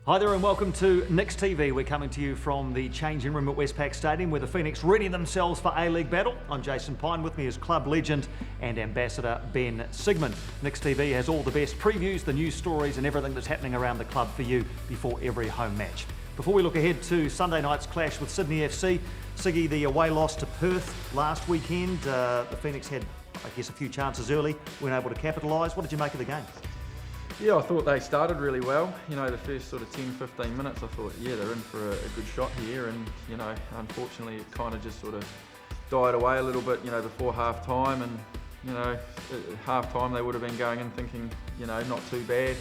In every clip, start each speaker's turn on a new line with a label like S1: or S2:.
S1: Hi there and welcome to NIX TV. We're coming to you from the changing room at Westpac Stadium where the Phoenix ready themselves for A-League battle. I'm Jason Pine, with me is club legend and Ambassador Ben Sigmund. NIX TV has all the best previews, the news stories and everything that's happening around the club for you before every home match. Before we look ahead to Sunday night's clash with Sydney FC, Siggy, the away loss to Perth last weekend, the Phoenix had, I guess, a few chances early, weren't able to capitalise. What did you make of the game?
S2: Yeah, I thought they started really well. You know, the first sort of 10-15 minutes, I thought, yeah, they're in for a good shot here. And, you know, unfortunately, it kind of just sort of died away a little bit, you know, before half-time. And, you know, at half-time, they would have been going in thinking, you know, not too bad.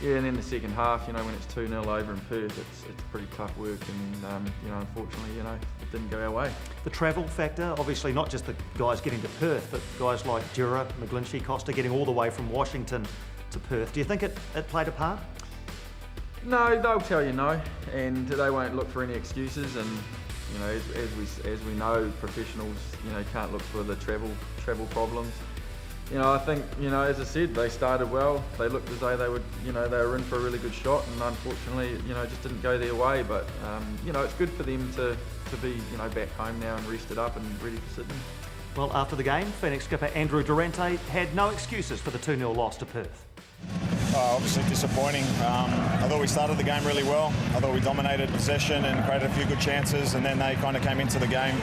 S2: Yeah, and then the second half, you know, when it's 2-0 over in Perth, it's pretty tough work. And, you know, unfortunately, you know, it didn't go our way.
S1: The travel factor, obviously not just the guys getting to Perth, but guys like Durante, McGlinchey, Costa getting all the way from Washington to Perth. Do you think it played a part?
S2: No, they'll tell you no, and they won't look for any excuses. And you know, as we know, professionals, you know, can't look for the travel problems. You know, I think, you know, as I said, they started well. They looked as though they would, you know, they were in for a really good shot, and unfortunately, you know, it just didn't go their way. But you know, it's good for them to be, you know, back home now and rested up and ready for Sydney.
S1: Well, after the game, Phoenix skipper Durante had no excuses for the 2-0 loss to Perth.
S3: Obviously disappointing. I thought we started the game really well. I thought we dominated possession and created a few good chances, and then they kind of came into the game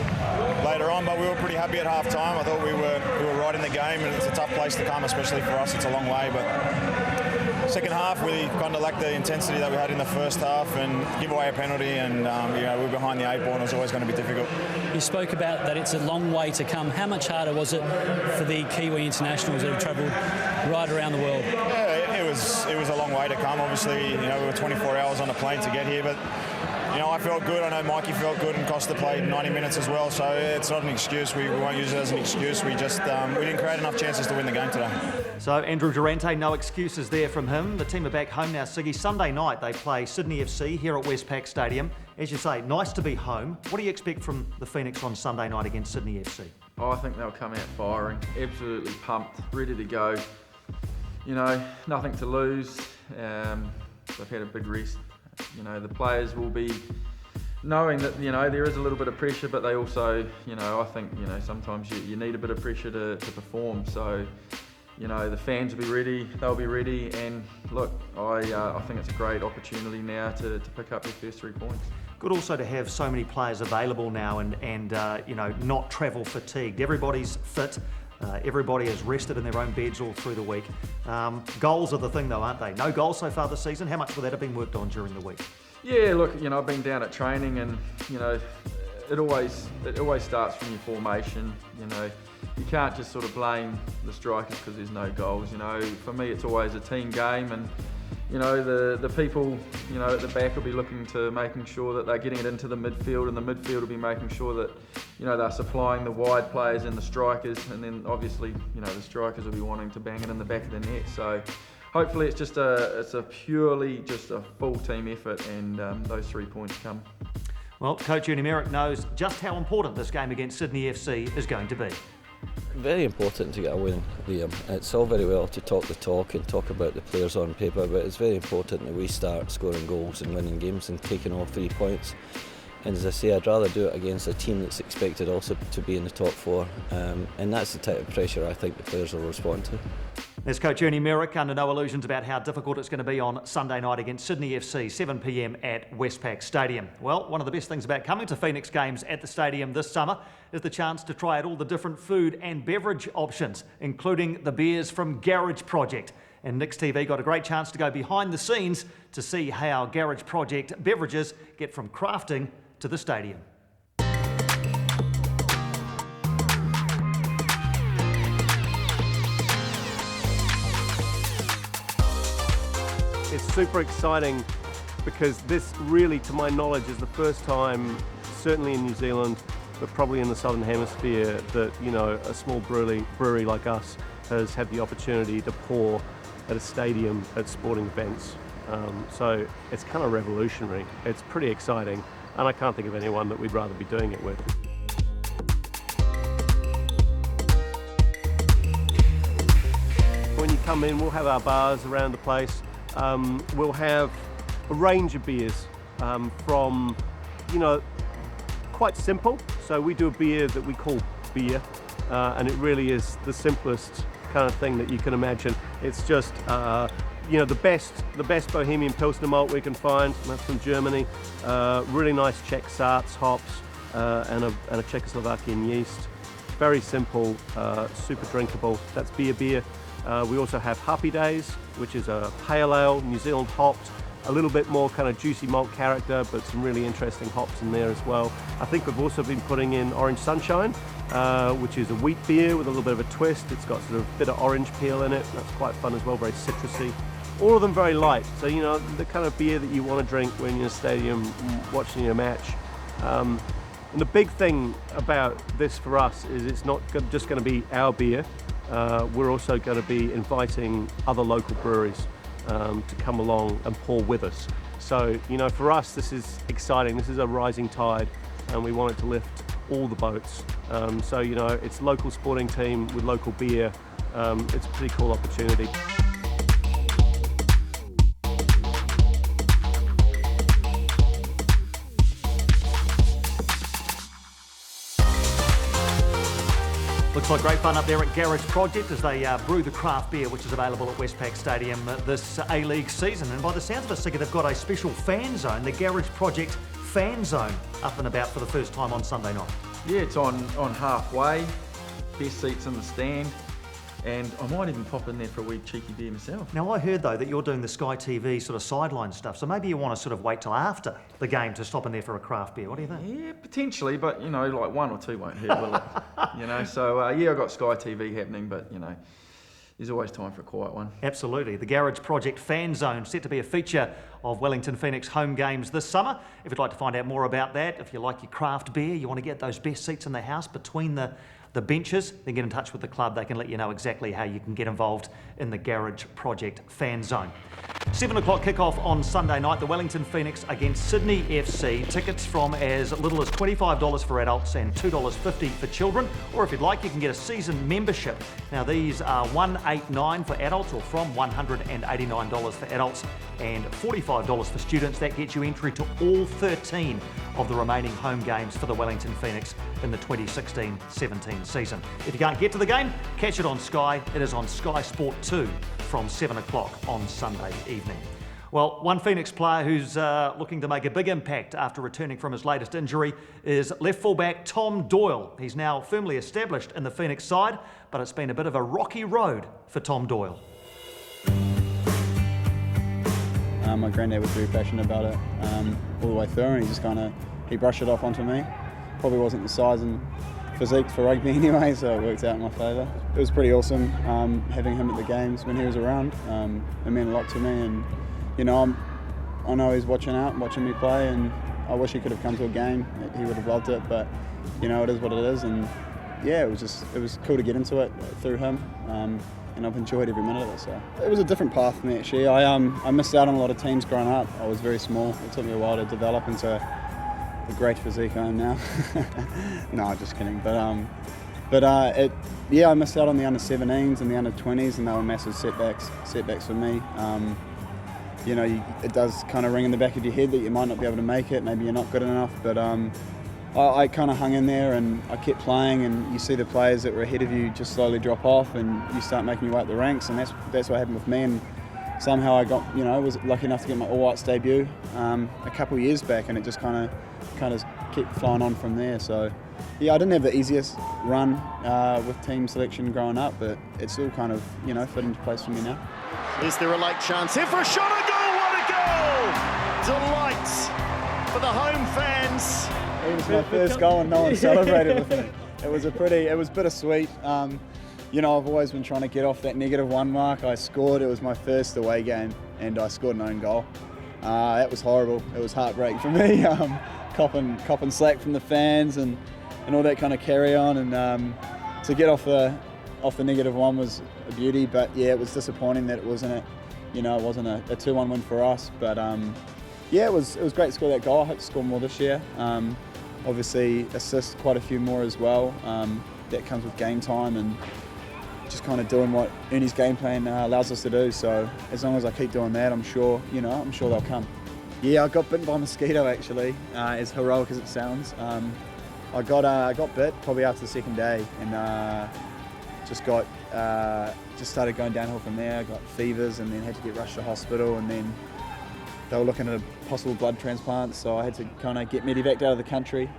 S3: later on, but we were pretty happy at half-time. I thought we were right in the game, and it's a tough place to come, especially for us. It's a long way, but second half we kind of lacked the intensity that we had in the first half, and give away a penalty, and you know, we were behind the 8 ball, and it was always going to be difficult.
S4: You spoke about that it's a long way to come. How much harder was it for the Kiwi internationals that have travelled right around the world?
S3: Yeah, it was a long way to come. Obviously, you know, we were 24 hours on a plane to get here, but you know, I felt good. I know Mikey felt good, and Costa played 90 minutes as well. So it's not an excuse. We won't use it as an excuse. We just we didn't create enough chances to win the game today.
S1: So Durante, no excuses there from him. The team are back home now, Siggy. Sunday night they play Sydney FC here at Westpac Stadium. As you say, nice to be home. What do you expect from the Phoenix on Sunday night against Sydney FC?
S2: Oh, I think they'll come out firing, absolutely pumped, ready to go. You know, nothing to lose. They've had a big rest. You know, the players will be knowing that, you know, there is a little bit of pressure, but they also, you know, I think, you know, sometimes you need a bit of pressure to perform. So, you know, the fans will be ready, they'll be ready, and look, I think it's a great opportunity now to pick up their first 3 points.
S1: Good also to have so many players available now and you know, not travel fatigued. Everybody's fit. Everybody is rested in their own beds all through the week. Goals are the thing though, aren't they? No goals so far this season. How much will that have been worked on during the week?
S2: Yeah, look, you know, I've been down at training, and you know, it always starts from your formation. You know, you can't just sort of blame the strikers because there's no goals. You know, for me it's always a team game, and you know, the people, you know, at the back will be looking to making sure that they're getting it into the midfield, and the midfield will be making sure that, you know, they're supplying the wide players and the strikers, and then obviously, you know, the strikers will be wanting to bang it in the back of the net. So hopefully it's just a purely just a full team effort, and those 3 points come.
S1: Well, Coach Ernie Merrick knows just how important this game against Sydney FC is going to be.
S5: Very important to get a win, Liam. It's all very well to talk the talk and talk about the players on paper, but it's very important that we start scoring goals and winning games and taking all 3 points. And as I say, I'd rather do it against a team that's expected also to be in the top 4, and that's the type of pressure I think the players will respond to.
S1: There's Coach Ernie Merrick, under no illusions about how difficult it's going to be on Sunday night against Sydney FC, 7 p.m. at Westpac Stadium. Well, one of the best things about coming to Phoenix games at the stadium this summer is the chance to try out all the different food and beverage options, including the beers from Garage Project. And NIX TV got a great chance to go behind the scenes to see how Garage Project beverages get from crafting to the stadium.
S6: It's super exciting because this really, to my knowledge, is the first time, certainly in New Zealand, but probably in the Southern Hemisphere, that, you know, a small brewery like us has had the opportunity to pour at a stadium at sporting events. So it's kind of revolutionary. It's pretty exciting, and I can't think of anyone that we'd rather be doing it with. When you come in, we'll have our bars around the place. We'll have a range of beers from, you know, quite simple. So we do a beer that we call beer, and it really is the simplest kind of thing that you can imagine. It's just, you know, the best Bohemian Pilsner malt we can find. That's from Germany. Really nice Czech Sarts hops and a Czechoslovakian yeast. Very simple, super drinkable. That's beer. We also have Happy Days, which is a pale ale, New Zealand hopped. A little bit more kind of juicy malt character, but some really interesting hops in there as well. I think we've also been putting in Orange Sunshine, which is a wheat beer with a little bit of a twist. It's got sort of a bit of orange peel in it. That's quite fun as well, very citrusy. All of them very light. So, you know, the kind of beer that you want to drink when you're in a stadium watching a match. And the big thing about this for us is it's not just going to be our beer. We're also going to be inviting other local breweries to come along and pour with us. So, you know, for us, this is exciting. This is a rising tide, and we want it to lift all the boats. So, you know, it's a local sporting team with local beer. It's a pretty cool opportunity.
S1: Looks like great fun up there at Garage Project as they brew the craft beer, which is available at Westpac Stadium this A-League season. And by the sounds of it, Siggy, they've got a special fan zone, the Garage Project Fan Zone, up and about for the first time on Sunday night.
S2: Yeah, it's on halfway, best seats in the stand, and I might even pop in there for a wee cheeky beer myself.
S1: Now, I heard, though, that you're doing the Sky TV sort of sideline stuff, so maybe you want to sort of wait till after the game to stop in there for a craft beer. What do you think?
S2: Yeah, potentially, but, you know, like one or two won't hurt, will it? You know, so, yeah, I've got Sky TV happening, but, you know, there's always time for a quiet one.
S1: Absolutely. The Garage Project Fan Zone, set to be a feature of Wellington Phoenix home games this summer. If you'd like to find out more about that, if you like your craft beer, you want to get those best seats in the house between the benches, then get in touch with the club. They can let you know exactly how you can get involved in the Garage Project Fan Zone. 7 o'clock kickoff on Sunday night, the Wellington Phoenix against Sydney FC. Tickets from as little as $25 for adults and $2.50 for children, or if you'd like, you can get a season membership. Now, these are $189 for adults, or from $189 for adults and $45 for students. That gets you entry to all 13 of the remaining home games for the Wellington Phoenix in the 2016-17 season. If you can't get to the game, catch it on Sky. It is on Sky Sport 2 from 7 o'clock on Sunday evening. Well, one Phoenix player who's looking to make a big impact after returning from his latest injury is left fullback Tom Doyle. He's now firmly established in the Phoenix side, but it's been a bit of a rocky road for Tom Doyle.
S7: My granddad was very passionate about it all the way through, and he brushed it off onto me. Probably wasn't the size and physique for rugby anyway, so it worked out in my favour. It was pretty awesome having him at the games when he was around. It meant a lot to me, and you know, I know he's watching me play, and I wish he could have come to a game. He would have loved it, but you know, it is what it is, and yeah, it was cool to get into it through him. And I've enjoyed every minute of it. So it was a different path for me actually. I missed out on a lot of teams growing up. I was very small. It took me a while to develop into the great physique I am now. No, just kidding. But I missed out on the under-17s and the under-20s, and they were massive setbacks for me. You know, it does kind of ring in the back of your head that you might not be able to make it. Maybe you're not good enough, but I kind of hung in there and I kept playing, and you see the players that were ahead of you just slowly drop off, and you start making your way up the ranks, and that's what happened with me. And somehow I got, you know, was lucky enough to get my All Whites debut a couple of years back, and it just kind of kept flying on from there. So yeah, I didn't have the easiest run with team selection growing up, but it's all kind of, you know, fit into place for me now.
S8: Is there a late chance here for a shot? A goal! What a goal! Delight for the home fans.
S7: It was my first goal and no one celebrated with me. It was bittersweet. You know, I've always been trying to get off that -1 mark. I scored, it was my first away game, and I scored an own goal. That was horrible. It was heartbreaking for me. Copping slack from the fans and all that kind of carry on, and to get off the -1 was a beauty, but yeah, it was disappointing that it wasn't a 2-1 win for us, but yeah, it was great to score that goal. I hope to score more this year. Obviously assist quite a few more as well. That comes with game time and just kind of doing what Ernie's game plan allows us to do. So as long as I keep doing that, I'm sure they'll come. Yeah, I got bitten by a mosquito actually, as heroic as it sounds. I got bit probably after the second day, and just started going downhill from there. I got fevers and then had to get rushed to hospital, and then they were looking at a possible blood transplant, so I had to kind of get medevaced out of the country.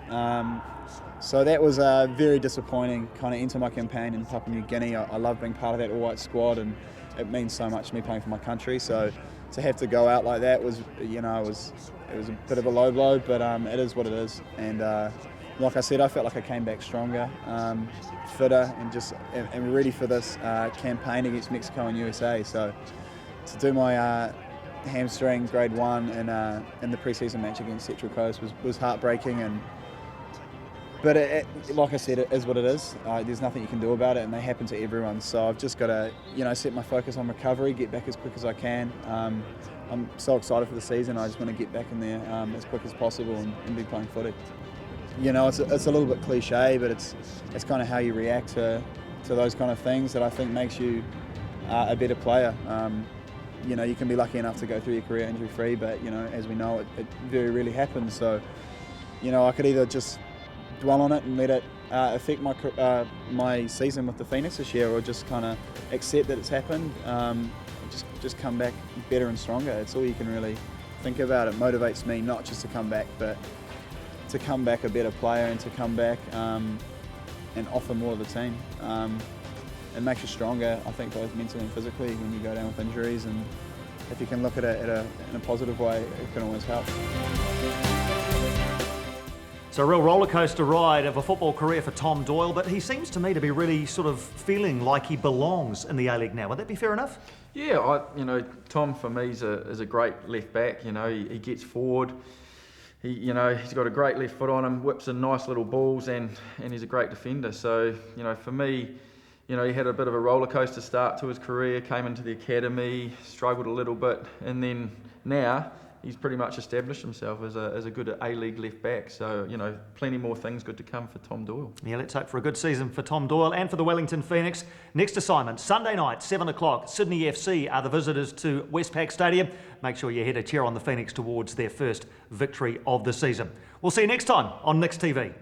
S7: So that was very disappointing, kind of into my campaign in Papua New Guinea. I love being part of that all-white squad, and it means so much to me playing for my country. So to have to go out like that was, it was a bit of a low blow, but it is what it is. And like I said, I felt like I came back stronger, fitter, and ready for this campaign against Mexico and USA. So to do my hamstring grade 1 in the pre-season match against Central Coast was heartbreaking, but like I said, it is what it is. There's nothing you can do about it, and they happen to everyone. So I've just got to, set my focus on recovery, get back as quick as I can. I'm so excited for the season. I just want to get back in there as quick as possible and be playing footy. It's a little bit cliche, but it's kind of how you react to those kind of things that I think makes you a better player. You can be lucky enough to go through your career injury-free, but as we know, it very rarely happens. So, I could either just dwell on it and let it affect my season with the Phoenix this year, or just kind of accept that it's happened. Just come back better and stronger. It's all you can really think about. It motivates me not just to come back, but to come back a better player, and to come back and offer more to the team. It makes you stronger, I think, both mentally and physically when you go down with injuries, and if you can look at it in a positive way, it can always help.
S1: So a real roller coaster ride of a football career for Tom Doyle, but he seems to me to be really sort of feeling like he belongs in the A-League now. Would that be fair enough?
S2: Yeah, Tom for me is a great left back. He gets forward. He's got a great left foot on him, whips in nice little balls, and he's a great defender. So, for me, he had a bit of a roller coaster start to his career, came into the academy, struggled a little bit, and then now he's pretty much established himself as a good A-League left back. So, plenty more things good to come for Tom Doyle.
S1: Yeah, let's hope for a good season for Tom Doyle and for the Wellington Phoenix. Next assignment, Sunday night, 7 o'clock, Sydney FC are the visitors to Westpac Stadium. Make sure you head a cheer on the Phoenix towards their first victory of the season. We'll see you next time on NIX TV.